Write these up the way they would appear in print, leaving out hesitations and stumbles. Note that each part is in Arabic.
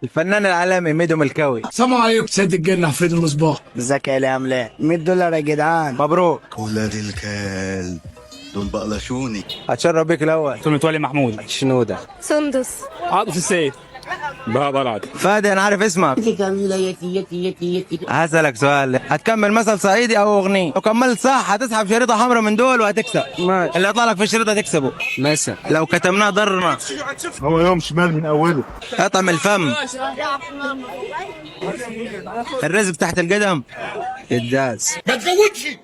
الفنان العالمي ميدو ملكاوي. السلام عليكم سيد الجن حفيد المصباح. ازيك يا عامل ايه؟ $100 يا جدعان. مبروك. ولاد الكلب دول بقلشوني. اتشرف بيك الاول. متولي محمود. شنودة. سندس. عاطف السيد. بهاء طلعت. فادي انا عارف اسمك. هسألك سؤال، هتكمل مثل صعيدي او اغنية؟ لو كملت صح هتسحب شريطة حمراء من دول وهتكسب. ماشي. اللي يطلع لك في الشريطة هتكسبه. مثلا لو كتمناه ضرنا. هو يوم شمال من اوله. اطعم الفم. الرزق تحت القدم. الداس. ما تزودش.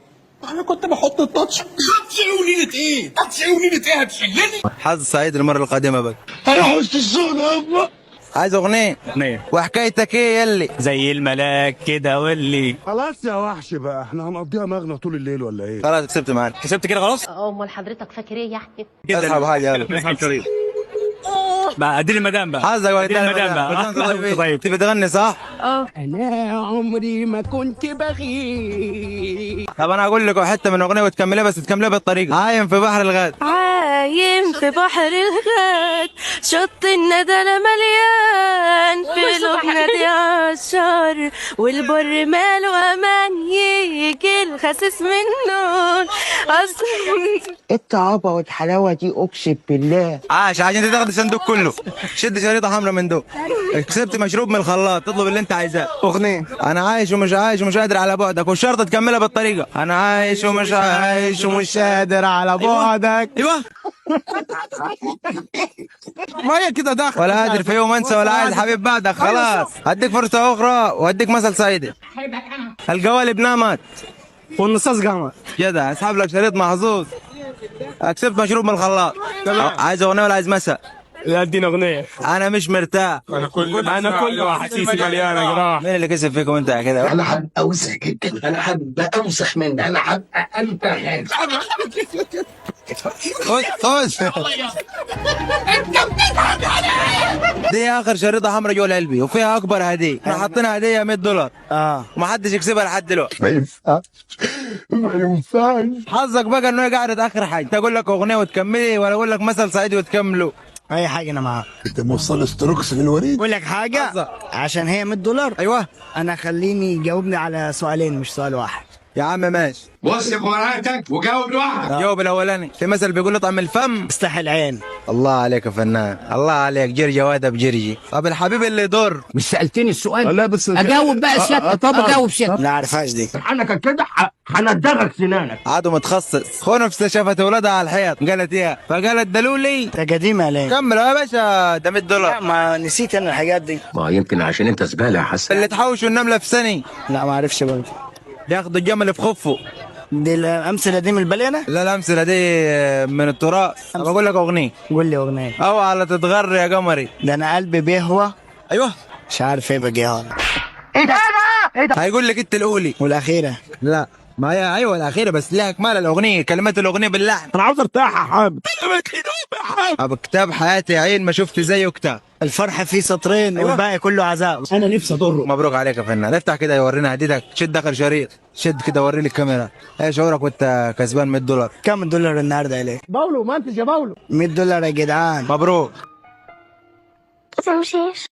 انا كنت بحط التاتش. هتشيلوني ايه؟ هتشيلوني ايه؟ هتشيلني؟ حظ سعيد المرة القادمة بقى. انا حوشت الشغل يابا. عايز اغنية؟ اغنيه وحكايتك ايه يلي؟ زي الملاك كده واللي خلاص يا وحش بقى، احنا هنقضيها مغنى طول الليل ولا ايه؟ خلاص كسبت معانا. كسبت كده خلاص. امال حضرتك فاكر ايه يعني؟ اسحب حاجة يلا. نسحب شريط بقى. اديني المدام بقى. حظك اديني المدام بقى. طيب تبي تغني صح؟ انا عمري ما كنت بغير. طب انا اقول لك حته من اغنيه وتكملها، بس تكملها بالطريقه. عايم في بحر الغد. عايم في بحر الغد، شط الندى مليان، في لبنى دي عشار، والبر ماله امان، يجي الخسيس منه اصلا. الطعابة والحلاوة دي اقسم بالله. عاش عشان تاخد الصندوق كله. شد شريطه حمراء من دول. كسبت مشروب من الخلاط، تطلب اللي انت عايزاه. اغنية انا عايش ومش عايش ومش قادر على بعدك، والشرط تكملها بالطريقه. انا عايش ومش عايش ومش قادر على بعدك. ايوه ما هي كده داخل ولا قادر في يوم انسى ولا عايز حبيب بعدك. خلاص هديك فرصه اخرى وهديك مثل صعيدي. القوالب نامت والنصاص قامت. جدع. اسحب لك شريط محظوظ. كسبت مشروب من الخلاط. عايز اغنيه ولا عايز مسا؟ لا اديني اغنيه. انا مش مرتاح. انا كله احاسيسي مليانه جراح. مين اللي كسب فيكم انت كده؟ انا حابب اوسخ جدا، انا حابب اوسخ مني، انا حابب انت خش. دي اخر شريطه حمراء جوه العلبي وفيها اكبر هديه. احنا حاطينها هديه $100 ومحدش يكسبها لحد دلوقتي. ما ينفعش ما ينفعش. حظك بقى انه قاعد اخر حاجه. اقول لك اغنيه وتكملي ولا اقول لك مثل صعيدي وتكمله؟ اي حاجة انا معاك. انت موصل ستروكس للوريد. اقول لك حاجة حظك. عشان هي $100. ايوه انا خليني يجاوبني على سؤالين مش سؤال واحد. يا عم ماشي. بص في ورقتك وجاوب لوحدك. جاوب الاولاني. في مثل بيقول اطعم الفم. استحي العين. الله عليك يا فنان، الله عليك. جرجي وادب جرجي. طب الحبيب اللي يضر. مش سالتني السؤال؟ لا بس اجاوب بقى سيادتك. طبعا. اجاوب سيادتك. لا عارفهاش دي. عنك كده هندغك سنانك. عادوا متخصص. خنفسه شافت ولادها على الحيط قالت ايه؟ فقالت دلولي. ده قديم يا ليه؟ كمل يا باشا، ده $100. ما نسيت انا الحاجات دي. ما يمكن عشان انت زباله يا حسن. اللي تحوشوا النمله في سنه لا ما اعرفش برضه. ياخدوا الجمل في خفه. دي الامثله دي من البليانه. لا الامثله دي من التراث. بقول لك اغنيه. قول لي اغنيه. اوعى لا تتغر يا قمري. ده انا قلبي بيهوى. ايوه مش عارف ايه بقى هذا. هيقول لك انت الاولي. والاخيره. لا ما هي ايوه الاخيره بس لها كمال الاغنيه، كلمات الاغنيه باللحن. انا عاوز ارتاح يا حامد. ابو كتاب حياتي يا عين ما شفت زيه كتاب. الفرحه فيه سطرين أيوة. والباقي كله عذاب. انا نفسي اضره. مبروك عليك يا فنان. افتح كده يورينا هديتك. شد اخر شريط. شد كده وري لي الكاميرا. ايه شعورك وانت كسبان $100؟ كم $1 النهارده عليك؟ باولو ما انت يا باولو. $100 يا جدعان. مبروك. زوجيش.